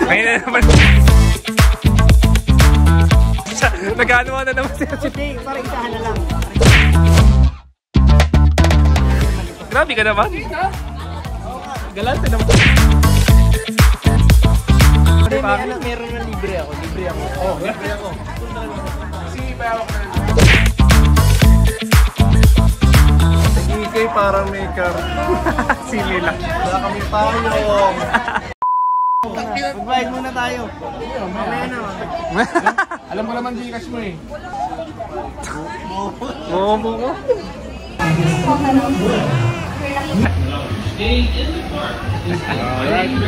Ayun na naman. Nag-ano na naman siya. Parang isahan na lang. Grabe ka naman. Galante naman. Meron na libre ako. Libre ako. Oh, libre ako. Sige, bayawak na. Ikay parang may car. Sili lang. Wala kami payong. Mag-ride muna tayo. Mamaya na. Alam ko naman Gcash mo eh. Bobo ko.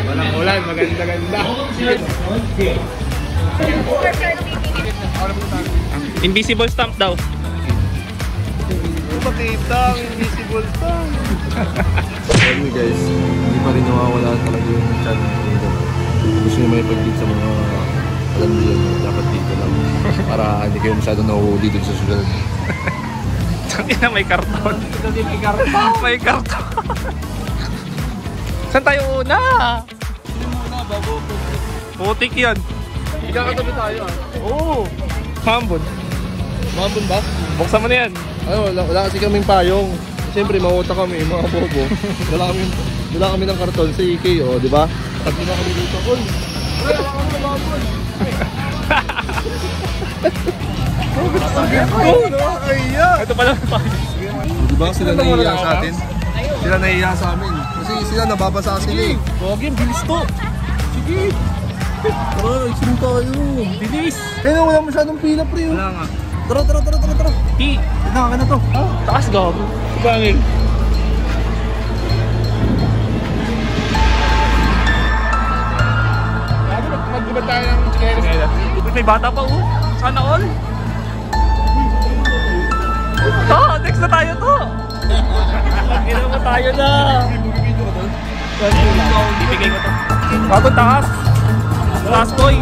Walang ulan, maganda-ganda. Invisible stamp daw. Makita ang invisible stamp. Anyway guys, hindi pa rin nawawala talaga yung chan dito. Gusto nyo may pag-date sa mga alam nyo yun, dapat dito lang. Para hindi kayo masyado nahuhuli dito sa susunod. Tangin na may karton. May karton. Saan tayo una? Muna, bago po. Putik yan. Ikakatabi tayo ah. Oo. Mambon. Mabon ba? Buksan mo na yan. Ano, wala kasi kaming payong. Siyempre, mauta kami, mga bobo. Wala kami ng karton sa EK, oh, di ba? Tatlo na kami dito. Uy! Ay, ako na mabon! Ito pala tayo. Di ba sila nahihiya sa atin? Sila nahihiya sa amin. Kasi sila nababasa sila eh. Gogin, bilis to. Sige. Tara, isin tayo. Bilis. Kaya wala masyadong pila, pre. Wala nga. Tara. Hi. Ito na to. Taas gago. Bangin. Magdiba tayo ng chinelas. May bata pa oh. Sana all. Next na tayo to. Ginawa mo tayo na. Ibigay ko to. Bago taas. Taas boy.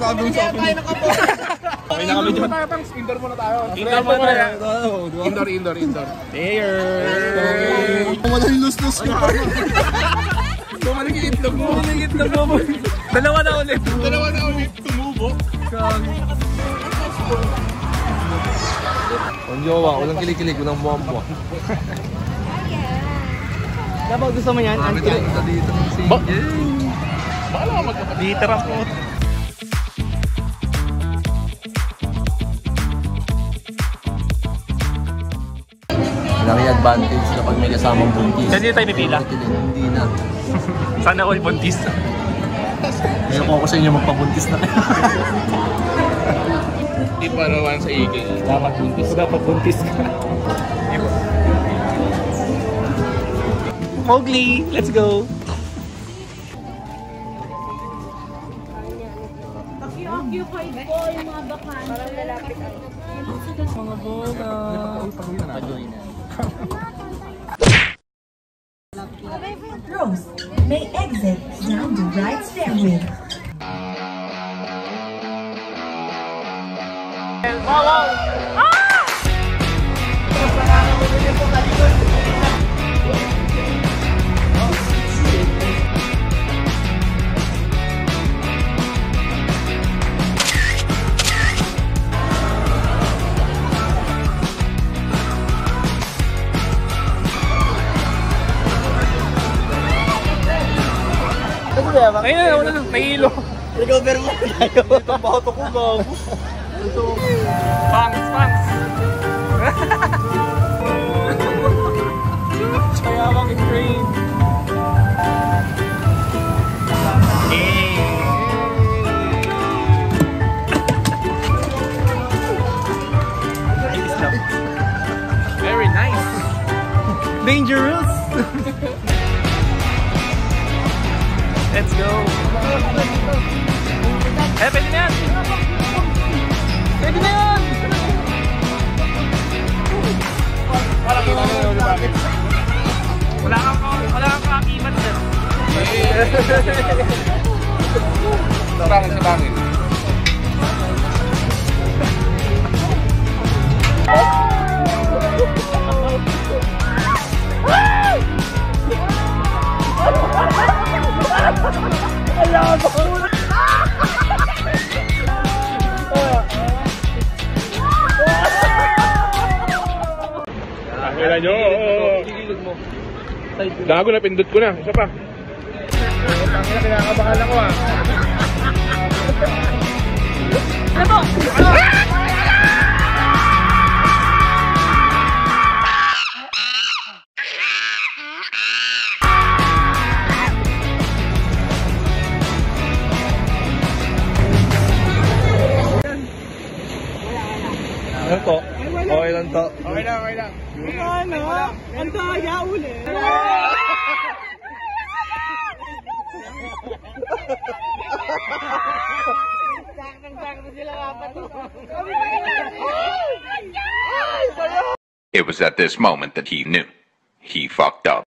Bagong sa akin. Okay na kami dyan. Indoor muna tayo. Indoor muna tayo. Indoor. There. Wala yung lus-lus ko. Bumalik yung itlog mo. Dalawa na ulit. Tumubo. Ang jowa, walang kilig-kilig, walang buwang-buwang. Dapat gusto mo yan? Marami tayo dito ng single. Bala ka magkapatiter ako. Malaki advantage kapag may kasamang buntis. Hindi tayo pipila. Hindi na. Sana all buntis. Ngayon ko sa inyo magpabuntis na. Hindi pa naman sa IG. Dapat buntis. Dapat buntis ka. Mowgli, let's go! Pag-occupy po yung mga bakante. Parang lalapit ako. Mga boga. Rose may exit down the right stairway. Wow! Ayun, wala na, may ilo. Recover mo tayo. Ito ang bato ko, gago. Pangs! Kaya akong train. Dangerous! Let's go! Eh, pwede na yan! Pwede na yan! Wala kang kakakibat sir. Bangin sa bangin. Kailan nyo? Gago na, pindot ko na. Isa pa. Kinakabahan ako ah. Ano to? Okay lang to. Okay lang, okay lang. Ang daya uli. It was at this moment that he knew. He fucked up.